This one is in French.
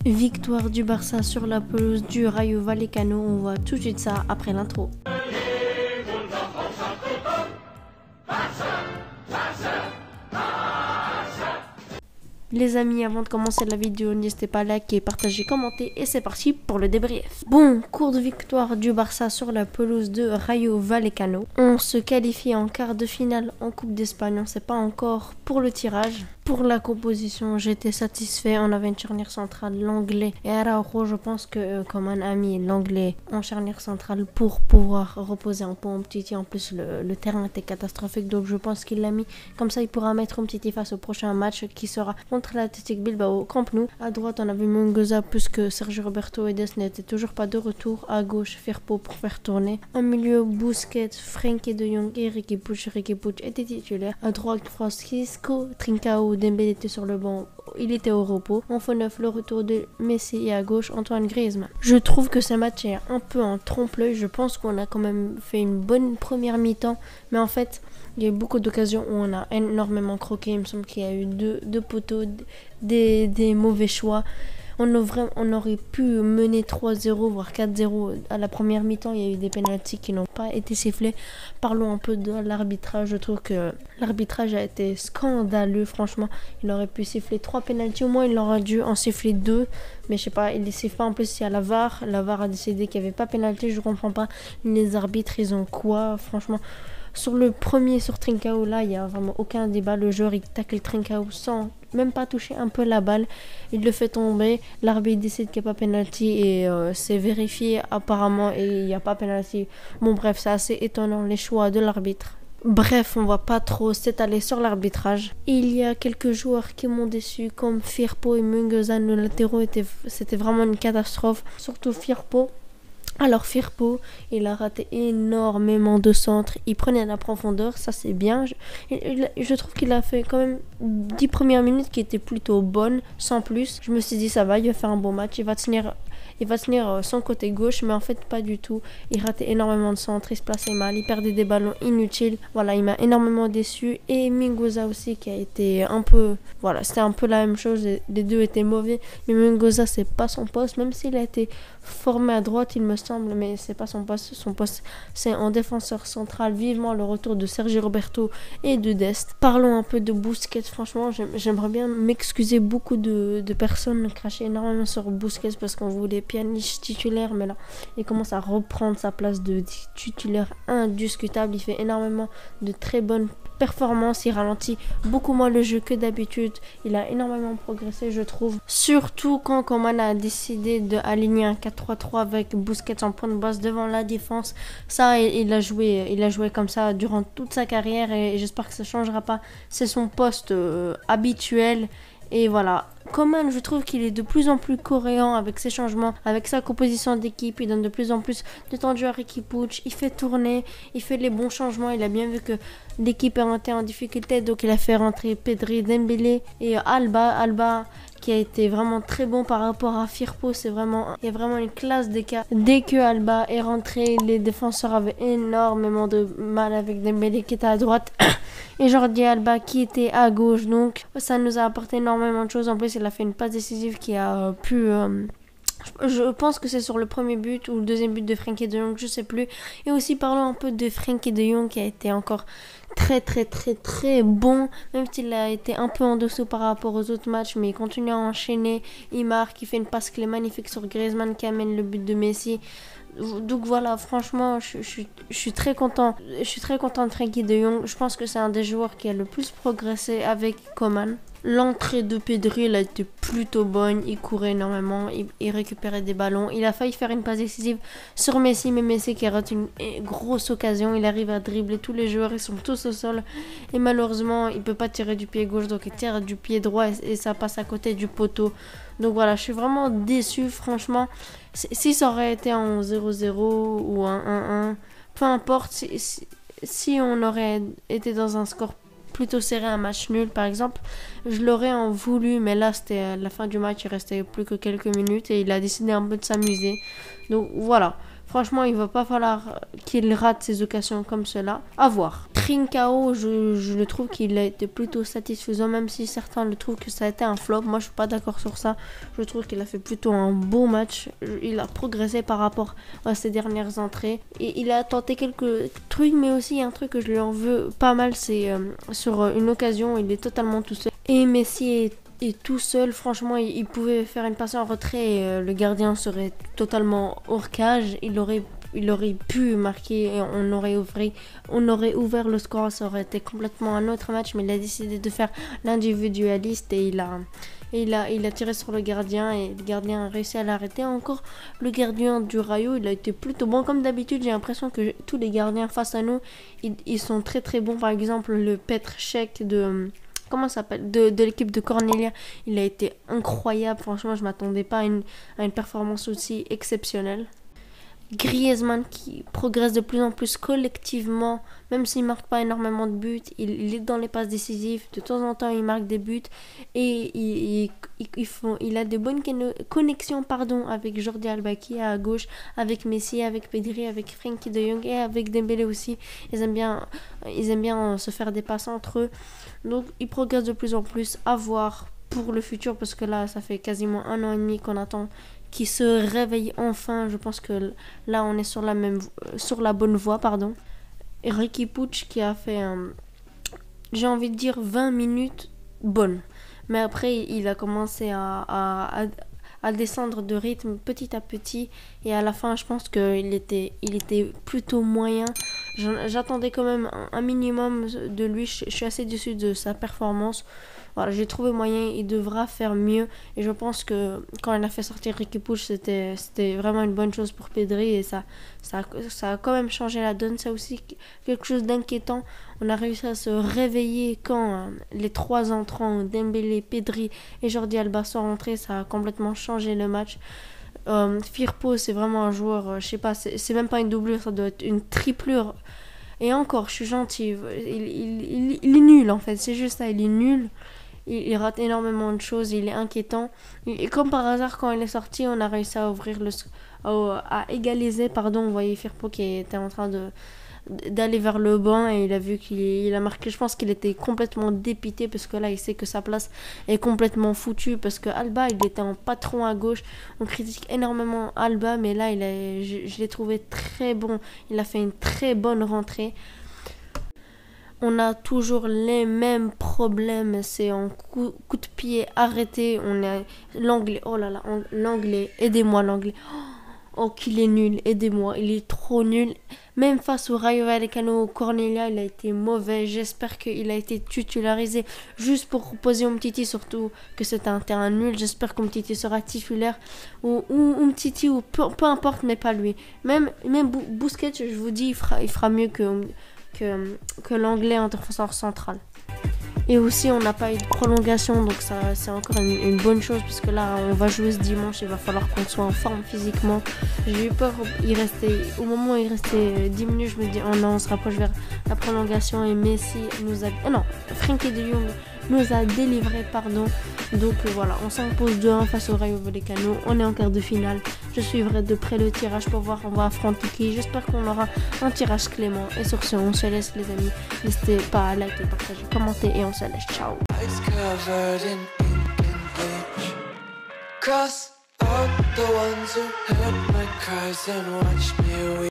Victoire du Barça sur la pelouse du Rayo Vallecano. On voit tout de suite ça après l'intro. Les amis, avant de commencer la vidéo, n'hésitez pas à liker, partager, commenter et c'est parti pour le débrief. Bon, courte victoire du Barça sur la pelouse de Rayo Vallecano. On se qualifie en quart de finale en Coupe d'Espagne, on ne sait pas encore pour le tirage. Pour la composition, j'étais satisfait. On avait une charnière centrale, l'anglais et Araujo. Je pense que Coman a mis l'anglais en charnière centrale pour pouvoir reposer un peu Umtiti. En plus, le terrain était catastrophique, donc je pense qu'il l'a mis. Comme ça, il pourra mettre Umtiti face au prochain match qui sera contre l'Athletic Bilbao au Camp Nou. À droite, on avait Mungoza puisque Sergio Roberto et Dest n'étaient toujours pas de retour. À gauche, Firpo pour faire tourner. En milieu, Busquets, Frenkie de Jong et Riqui Puig. Riqui Puig était titulaire. À droite, Francisco Trincao. Dembélé était sur le banc, il était au repos. En faux neuf, le retour de Messi et à gauche, Antoine Griezmann. Je trouve que ce match est un peu en trompe-l'œil. Je pense qu'on a quand même fait une bonne première mi-temps, mais en fait, il y a eu beaucoup d'occasions où on a énormément croqué. Il me semble qu'il y a eu deux poteaux, des mauvais choix. On aurait pu mener 3-0, voire 4-0 à la première mi-temps. Il y a eu des pénaltys qui n'ont pas été sifflés. Parlons un peu de l'arbitrage. Je trouve que l'arbitrage a été scandaleux, franchement. Il aurait pu siffler 3 pénaltys. Au moins, il aurait dû en siffler 2. Mais je sais pas, il ne siffle pas. En plus, il y a la VAR. La VAR a décidé qu'il n'y avait pas pénalty. Je ne comprends pas. Les arbitres, ils ont quoi, franchement. Sur le premier, sur Trincao, là, il n'y a vraiment aucun débat. Le joueur, il tacle Trincao sans même pas toucher un peu la balle. Il le fait tomber. L'arbitre décide qu'il n'y a pas penalty et c'est vérifié apparemment et il n'y a pas penalty. Bon, bref, c'est assez étonnant les choix de l'arbitre. Bref, on va pas trop s'étaler sur l'arbitrage. Il y a quelques joueurs qui m'ont déçu, comme Firpo et Mungoza. Nos latéraux, c'était vraiment une catastrophe. Surtout Firpo. Alors il a raté énormément de centres, il prenait la profondeur, ça c'est bien. Je trouve qu'il a fait quand même 10 premières minutes qui étaient plutôt bonnes, sans plus. Je me suis dit ça va, il va faire un bon match, il va tenir son côté gauche, mais en fait pas du tout. Il ratait énormément de centres, il se plaçait mal, il perdait des ballons inutiles. Voilà, il m'a énormément déçu. Et Mungoza aussi qui a été un peu... Voilà, c'était un peu la même chose, les deux étaient mauvais. Mais Mungoza c'est pas son poste, même s'il a été formé à droite il me semble, mais c'est pas son poste. Son poste c'est en défenseur central. Vivement le retour de Sergio Roberto et de Dest. Parlons un peu de Busquets. Franchement j'aimerais bien m'excuser. Beaucoup de personnes crachaient énormément sur Busquets parce qu'on voulait Pjanic titulaire, mais là il commence à reprendre sa place de titulaire indiscutable. Il fait énormément de très bonnes performances, il ralentit beaucoup moins le jeu que d'habitude. Il a énormément progressé, je trouve. Surtout quand Coman a décidé d'aligner un 4-3-3 avec Busquets en point de base devant la défense. Ça, il a joué comme ça durant toute sa carrière et j'espère que ça ne changera pas. C'est son poste habituel. Et voilà, Coman, je trouve qu'il est de plus en plus cohérent avec ses changements, avec sa composition d'équipe. Il donne de plus en plus de temps de jeu à Riqui Puig. Il fait tourner, il fait les bons changements. Il a bien vu que l'équipe était en difficulté, donc il a fait rentrer Pedri, Dembélé et Alba qui a été vraiment très bon par rapport à Firpo. Il y a vraiment une classe d'écart. Dès que Alba est rentré, les défenseurs avaient énormément de mal avec Dembélé qui était à droite et Jordi Alba qui était à gauche. Donc ça nous a apporté énormément de choses. En plus, il a fait une passe décisive qui a pu... je pense que c'est sur le premier but ou le deuxième but de Frenkie de Jong, je sais plus. Et aussi parlons un peu de Frenkie de Jong qui a été encore très bon, même s'il a été un peu en dessous par rapport aux autres matchs, mais il continue à enchaîner. Il marque, il fait une passe clé magnifique sur Griezmann qui amène le but de Messi. Donc voilà, franchement, je suis très content. Je suis très content de Frenkie de Jong. Je pense que c'est un des joueurs qui a le plus progressé avec Coman. L'entrée de Pedri, elle a été plutôt bonne. Il courait énormément, il récupérait des ballons. Il a failli faire une passe décisive sur Messi, mais Messi qui rate une grosse occasion. Il arrive à dribbler tous les joueurs, ils sont tous au sol. Et malheureusement, il ne peut pas tirer du pied gauche, donc il tire du pied droit et ça passe à côté du poteau. Donc voilà, je suis vraiment déçu, franchement. Si ça aurait été en 0-0 ou en 1-1, peu importe, si on aurait été dans un score plutôt serré, un match nul par exemple, je l'aurais en voulu, mais là c'était à la fin du match, il restait plus que quelques minutes et il a décidé un peu de s'amuser. Donc voilà, Franchement, il va pas falloir qu'il rate ses occasions comme cela. À voir. Trincao, je le trouve qu'il a été plutôt satisfaisant, même si certains le trouvent que ça a été un flop. Moi, je suis pas d'accord sur ça. Je trouve qu'il a fait plutôt un beau match. Il a progressé par rapport à ses dernières entrées. Et il a tenté quelques trucs, mais aussi un truc que je lui en veux pas mal, c'est sur une occasion, il est totalement tout seul. Et Messi est tout seul, franchement, il pouvait faire une passe en retrait et le gardien serait totalement hors cage. Il aurait pu marquer et on aurait ouvert le score, ça aurait été complètement un autre match, mais il a décidé de faire l'individualiste et il a tiré sur le gardien et le gardien a réussi à l'arrêter. Encore le gardien du Rayo, il a été plutôt bon comme d'habitude. J'ai l'impression que tous les gardiens face à nous, ils sont très très bons. Par exemple, le Petr Cech de... Comment ça s'appelle de l'équipe de Cornelia, il a été incroyable. Franchement, je m'attendais pas à une performance aussi exceptionnelle. Griezmann qui progresse de plus en plus collectivement, même s'il marque pas énormément de buts, il est dans les passes décisives, de temps en temps il marque des buts et il a de bonnes connexions avec Jordi Alba qui est à gauche, avec Messi, avec Pedri, avec Frenkie de Jong et avec Dembélé aussi. Ils aiment bien se faire des passes entre eux, donc il progresse de plus en plus. À voir pour le futur, parce que là ça fait quasiment 1 an et demi qu'on attend qui se réveille enfin. Je pense que là on est sur la bonne voie, pardon. Et Riqui Puig qui a fait j'ai envie de dire 20 minutes bonnes, mais après il a commencé à descendre de rythme petit à petit et à la fin je pense qu'il était plutôt moyen. J'attendais quand même un minimum de lui. Je suis assez déçu de sa performance. Voilà, j'ai trouvé moyen, il devra faire mieux. Et je pense que quand il a fait sortir Riqui Puig, c'était vraiment une bonne chose pour Pedri. Et ça a quand même changé la donne. C'est aussi quelque chose d'inquiétant. On a réussi à se réveiller quand les 3 entrants, Dembélé, Pedri et Jordi Alba sont rentrés. Ça a complètement changé le match. Firpo, c'est vraiment un joueur, je sais pas, c'est même pas une doublure, ça doit être une triplure. Et encore, je suis gentille, il est nul en fait, c'est juste ça, il est nul. Il rate énormément de choses, il est inquiétant. Et comme par hasard, quand il est sorti, on a réussi à à égaliser, pardon. On voyait Firpo qui était en train d'aller vers le banc et il a vu qu'il a marqué. Je pense qu'il était complètement dépité parce que là, il sait que sa place est complètement foutue parce que Alba, il était en patron à gauche. On critique énormément Alba, mais là, je l'ai trouvé très bon. Il a fait une très bonne rentrée. On a toujours les mêmes problèmes, c'est en coup de pied arrêté. On a l'anglais, oh là là, l'anglais, aidez-moi l'anglais. Oh qu'il est nul, aidez-moi, il est trop nul. Même face au Rayo Vallecano, Cornelia, il a été mauvais. J'espère qu'il a été titularisé juste pour reposer Umtiti, surtout que c'est un terrain nul. J'espère qu'Umtiti sera titulaire ou Umtiti ou peu importe, mais pas lui. Même Busquets, je vous dis, il fera mieux que l'anglais en défenseur central. Et aussi, on n'a pas eu de prolongation, donc ça, c'est encore une bonne chose, parce que là, on va jouer ce dimanche, il va falloir qu'on soit en forme physiquement. J'ai eu peur, au moment où il restait 10 minutes, je me dis, oh non, on se rapproche vers la prolongation, et Messi nous a... Oh non, Frenkie de Jong nous a délivré, pardon. Donc voilà, on s'impose 2-1 face au Rayo Vallecano, on est en quart de finale. Je suivrai de près le tirage pour voir on va affronter qui. J'espère qu'on aura un tirage clément. Et sur ce, on se laisse les amis. N'hésitez pas à liker, partager, commenter et on se laisse. Ciao. Cross out the ones who heard my cries and watched me